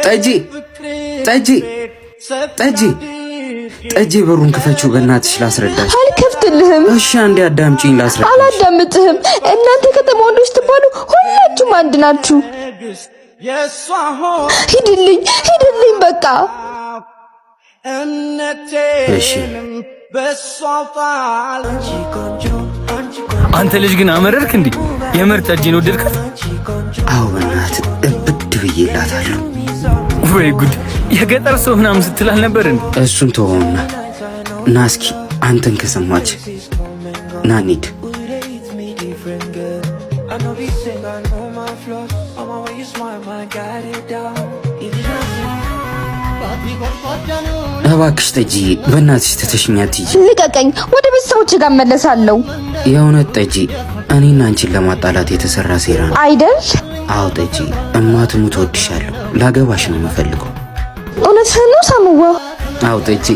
ጠጂ በሩን ክፈችው በእናትሽ ላስረዳሽ። አልከፍትልህም። እሺ አንዴ አዳምጪኝ ላስረዳሽ። አላዳምጥህም። እናንተ ከተማ ወንዶች ትባሉ ሁላችሁም አንድ ናችሁ። ሂድልኝ በቃ። እሺ አንተ ልጅ ግን አመረርክ እንዴ? የምር ጠጂን ወደድካት? አዎ በእናትህ እብድ ብዬላታለሁ። ወይ ጉድ! የገጠር ሰው ምናምን ስትላል ነበር እንዴ? እሱን ተወውና ና እስኪ አንተን ከሰማች ና እንሂድ። እባክሽ ጠጂ በእናትሽ ተተሽኛ ትይ። ልቀቀኝ፣ ወደ ቤተሰቦቼ ጋር እመለሳለሁ። የእውነት ጠጂ እኔና አንቺን ለማጣላት የተሰራ ሴራ ነው አይደል? አዎ ጠጂ እማትሙት እወድሻለሁ። ላገባሽ ነው የምፈልገው። እውነትህን ነው ሳሙዋ? አዎ ጠጂ።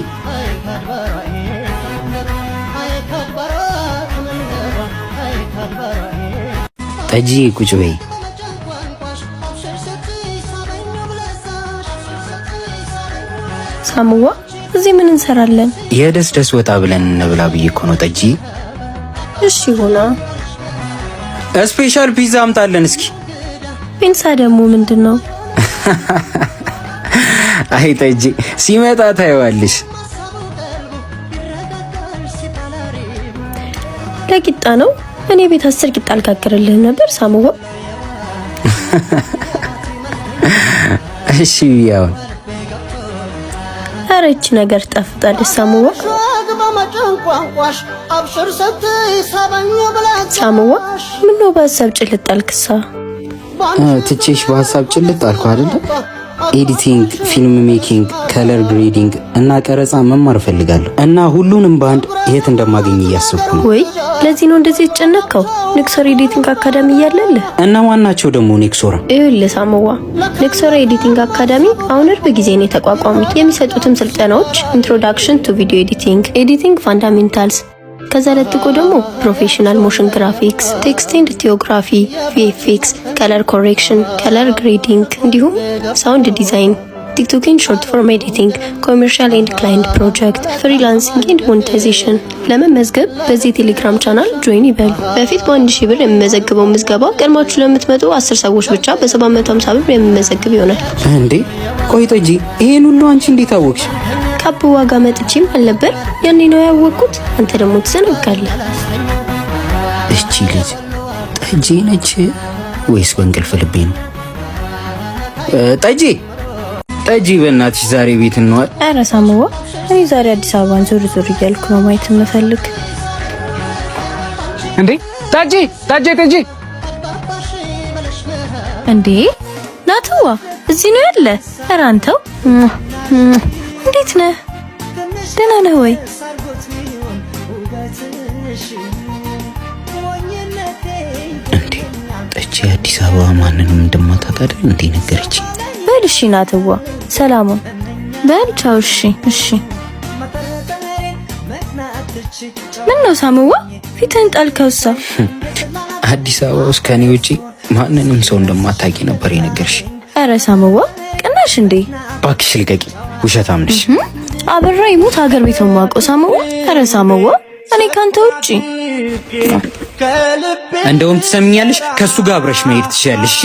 ጠጂ ቁጭ በይ። ሳሙዋ እዚህ ምን እንሰራለን? የደስ ወጣ ብለን እንብላ ብዬ እኮ ነው ጠጂ። እሺ ሆና ስፔሻል ፒዛ አምጣለን እስኪ። ፒንሳ ደግሞ ምንድነው? አይ ጠጂ ሲመጣ ታየዋለሽ። ለቂጣ ነው። እኔ ቤት 10 ቂጣ አልጋግርልህ ነበር ሳሙዋ። እሺ ያው አረች ነገር ጠፍጣለች ሳሙዋ። ሳሙዋ ምነው በሀሳብ ጭልጥ አልክሳ? ትቼሽ በሀሳብ ጭልጥ አልኩ አይደል? ኤዲቲንግ፣ ፊልም ሜኪንግ፣ ከለር ግሬዲንግ እና ቀረጻ መማር ፈልጋለሁ እና ሁሉንም በአንድ የት እንደማገኝ እያሰብኩ ነው። ወይ ለዚህ ነው እንደዚህ የተጨነቀው? ኔክሶራ ኤዲቲንግ አካዳሚ እያለልህ እና ማናቸው ደግሞ ኔክሶራ? ይኸውልህ ሳሙዋ ኔክሶራ ኤዲቲንግ አካዳሚ አሁን እርብ ጊዜ ነው የተቋቋሙት። የሚሰጡትም ስልጠናዎች ኢንትሮዳክሽን ቱ ቪዲዮ ኤዲቲንግ ፋንዳሜንታልስ፣ ከዛ ለጥቆ ደግሞ ፕሮፌሽናል ሞሽን ግራፊክስ፣ ቴክስት ኤንድ ቲዮግራፊ፣ ቪኤፍኤክስ፣ ከለር ኮሬክሽን፣ ከለር ግሬዲንግ እንዲሁም ሳውንድ ዲዛይን፣ ቲክቶክ ኤንድ ሾርት ፎርም ኤዲቲንግ፣ ኮመርሻል ኤንድ ክላይንት ፕሮጀክት፣ ፍሪላንሲንግ ኤንድ ሞኔታይዜሽን። ለመመዝገብ በዚህ ቴሌግራም ቻናል ጆይን ይበሉ። በፊት በ1000 ብር የሚመዘግበው ምዝገባ ቀድማችሁ ለምትመጡ 10 ሰዎች ብቻ በ750 ብር የሚመዘግብ ይሆናል። እንዴ ቆይ ጠጂ ይሄን ሁሉ አንቺ እንዴት አወቅሽ? ካፕ ዋጋ መጥቼም አልነበር ያኔ ነው ያወቅኩት። አንተ ደግሞ ትዘነጋለህ። እቺ ልጅ ጠጂ ነች ወይስ በእንቅልፍ ልቤ ነው? ጠጂ በእናትሽ ዛሬ ቤት እንዋል። ኧረ ሳሙዋ እኔ ዛሬ አዲስ አበባን ዞር እያልኩ ነው ማየት የምፈልግ። እንዴ ጠጂ እንዴ ናትዋ እዚህ ነው ያለ? ኧረ አንተው እንዴት ነህ? ደህና ነህ ወይ? እንዴ ጠጂ አዲስ አበባ ማንንም እንደማታውቅ እንዴ ነገረችኝ። በል እሺ ናትዋ ሰላሙን በል ቻው። እሺ ምን ነው ሳሙዋ ፊትህን ጣልከውሳ? አዲስ አበባ ውስጥ ከኔ ውጪ ማንንም ሰው እንደማታውቂ ነበር የነገርሽ። ኧረ ሳሙዋ ቅናሽ እንዴ? እባክሽ ልቀቂ፣ ውሸታም ነሽ። አበራ ይሙት ሀገር ቤት ነው የማውቀው ሳሙዋ። ኧረ ሳሙዋ እኔ ካንተ ውጪ እንደውም ትሰምኛለሽ፣ ከሱ ጋር አብረሽ መሄድ ትችያለሽ።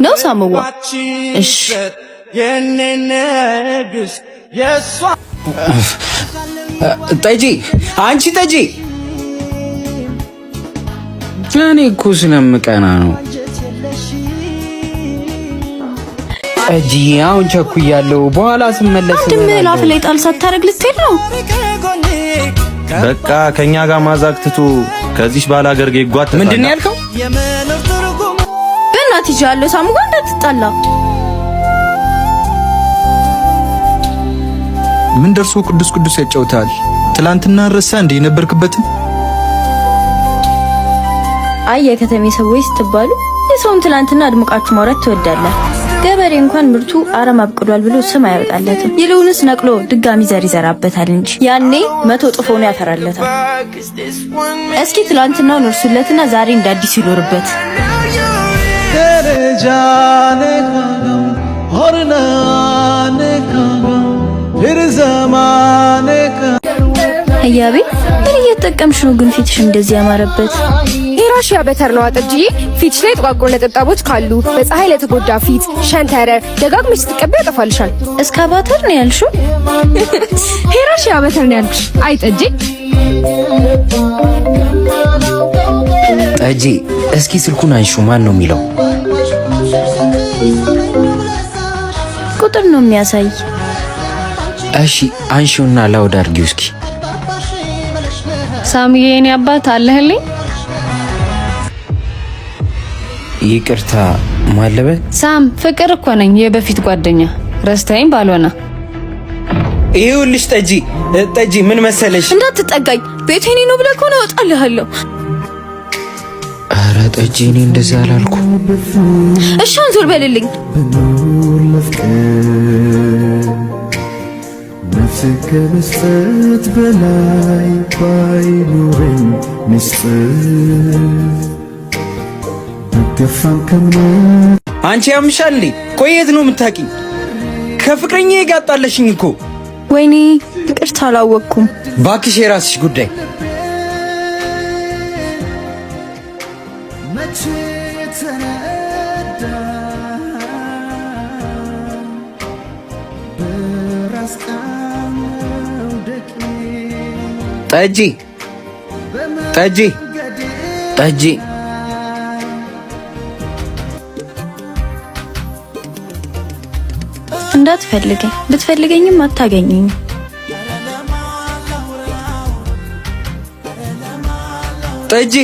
ነው ሳሙዋ። እሺ ጠጂ አንቺ ጠጂ እኔ እኮ ስለምቀና ነው። ጠጂ አሁን ቸኩያለሁ፣ በኋላ ስመለስ ላፍ ላይ ጣል ሳታረግ ልትሄድ ነው። በቃ ከኛ ጋር ማዛክትቱ ከዚህ ባል ሀገር ገይጓት። ምንድነው ያልከው? በእናትህ ይዣለሁ ሳሙዋ እንዳትጣላ። ምን ደርሶ ቅዱስ ያጫውታል? ትላንትና ረሳ እንደ የነበርክበትን። አይ የከተሜ ሰዎች ስትባሉ የሰውን ትላንትና አድምቃችሁ ማውራት ትወዳለህ። ገበሬ እንኳን ምርቱ አረም አብቅሏል ብሎ ስም አይወጣለትም። ይልውንስ ነቅሎ ድጋሚ ዘር ይዘራበታል እንጂ ያኔ 100 እጥፍ ሆኖ ያፈራለታል። እስኪ ትላንትናውን እርሱለትና ዛሬ እንዳዲስ ይኖርበት። አያቤ ምን እየተጠቀምሽ ነው ግን ፊትሽ እንደዚህ ያማረበት? ሂራሺያ በተር ነው አጥጂ። ፊትሽ ላይ ጥቋቁር ነጠብጣቦች ካሉ በፀሐይ ለተጎዳ ፊት ሸንተረር ደጋግመሽ ስትቀቢ ያጠፋልሻል። እስካቫተር ነው ያልሽው? ሂራሺያ በተር ነው ያልኩሽ። አይ ጠጂ ጠጂ እስኪ ስልኩን አንሹ። ማን ነው የሚለው? ቁጥር ነው የሚያሳይ። እሺ አንሹና ላውድ አድርጊው እስኪ። ሳሚዬ የኔ አባት አለህልኝ? ይቅርታ ማለበ ሳም ፍቅር እኮ ነኝ፣ የበፊት ጓደኛ ረስተኸኝ ባልሆነ። ይኸውልሽ ጠጂ ምን መሰለሽ፣ እንዳትጠጋኝ ቤቴ እኔ ነው ብለህ ከሆነ እወጣልሃለሁ። ኧረ ጠጂ እኔ እንደዛ አላልኩ። እሺ አንዞር በልልኝ። ከመስጠት በላይ ባይኖረኝ አንቺ ያምሻል እንዴ? ቆየት ነው የምታውቂኝ? ከፍቅረኛ የጋጣለሽኝ እኮ። ወይኔ ይቅርታ አላወቅኩም። ባክሽ የራስሽ ጉዳይ። ጠጂ እንዳትፈልገኝ፣ ብትፈልገኝም አታገኘኝ። ጠጂ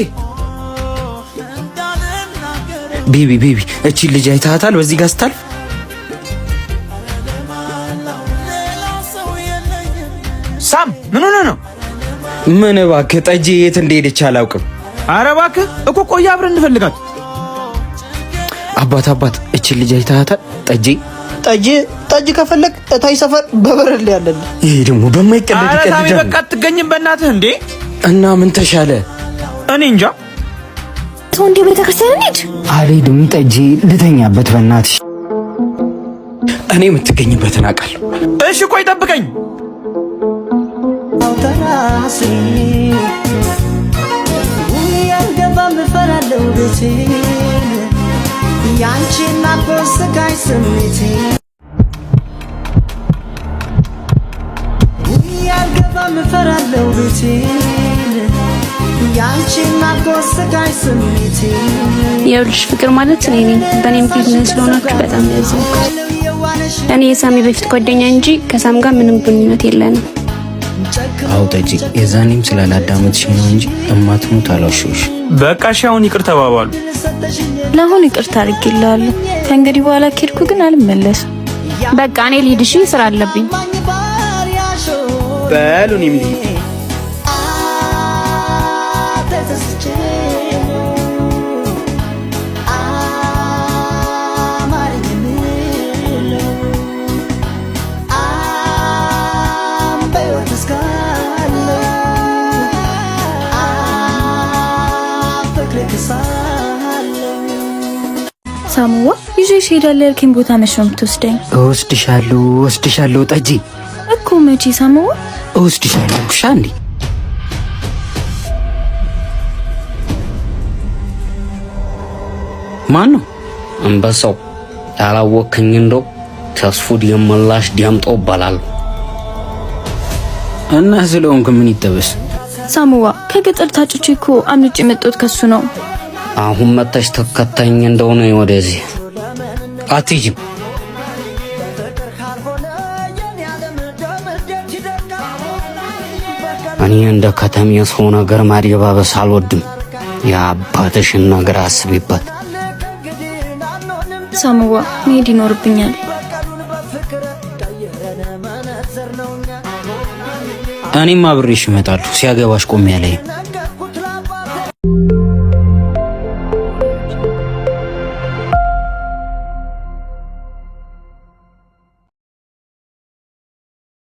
ቤቢ እቺ ልጅ አይታታል? በዚህ ጋር ስታልፍ ሳም ምን ሆነ ነው? ምን እባክህ ጠጂ የት እንደሄደች አላውቅም። ኧረ እባክህ እኮ ቆይ አብረን እንፈልጋት። አባት እቺ ልጅ አይታታል? ጠጅ ከፈለግ እታይ ሰፈር በበረል ያለል። ይሄ ደግሞ በማይቀለድ ይቀልዳል። አረ በቃ አትገኝም በእናትህ እንዴ! እና ምን ተሻለ? እኔ እንጃ። ሰው እንደ ቤተ ክርስቲያን እንሂድ። አልሄድም ጠጂ፣ ልተኛበት በእናትሽ። እኔ የምትገኝበትን አውቃለሁ። እሺ ቆይ ጠብቀኝ። ያንቺና በስጋይ ስሜቴ ያልገባም እፈራለሁ ቤቴ ያንቺና በስጋይ ስሜቴ። የውልሽ ፍቅር ማለት እኔ ነኝ። በእኔም ቢዝነስ ስለሆናችሁ በጣም ያዘንኩት። እኔ የሳሚ በፊት ጓደኛ እንጂ ከሳም ጋር ምንም ግንኙነት የለንም። አው ጠጂ የዛኔም ስላላዳመጥሽ ነው እንጂ እማትሙት አላውሽሽ። በቃ እሺ አሁን ይቅር ተባባሉ። ለአሁን ይቅርታ አድርጌልሃለሁ። ከእንግዲህ በኋላ ከሄድኩ ግን አልመለስም። በቃ እኔ ልሂድ እሺ፣ ስራ አለብኝ። በሉን ይምልኝ። ሳሙዋ ይዤሽ እሄዳለሁ ያልከኝ ቦታ መቼ ነው የምትወስደኝ? እወስድሻለሁ ጠጂ። እኮ መቼ ሳሙዋ? እወስድሻለሁ ሻንዲ። ማን ነው? አንበሳው። ያላወቅኝ እንደው ተስፉድ የመላሽ ዲያምጦ እባላለሁ። እና ስለሆንክ ምን ይጠበስ? ሳሙዋ ከገጠር ታጭቼ እኮ አምልጬ የመጣሁት ከሱ ነው። አሁን መተሽ ተከታኝ እንደሆነ ወደዚህ አትይጂም። እኔ እንደ ከተሜ ሰው ነገር ማድበስበስ አልወድም። የአባትሽን ነገር አስቢበት። ሳሙዋ መሄድ ይኖርብኛል። እኔም አብሬሽ እመጣለሁ። ሲያገባሽ ቆሜ ያለኝ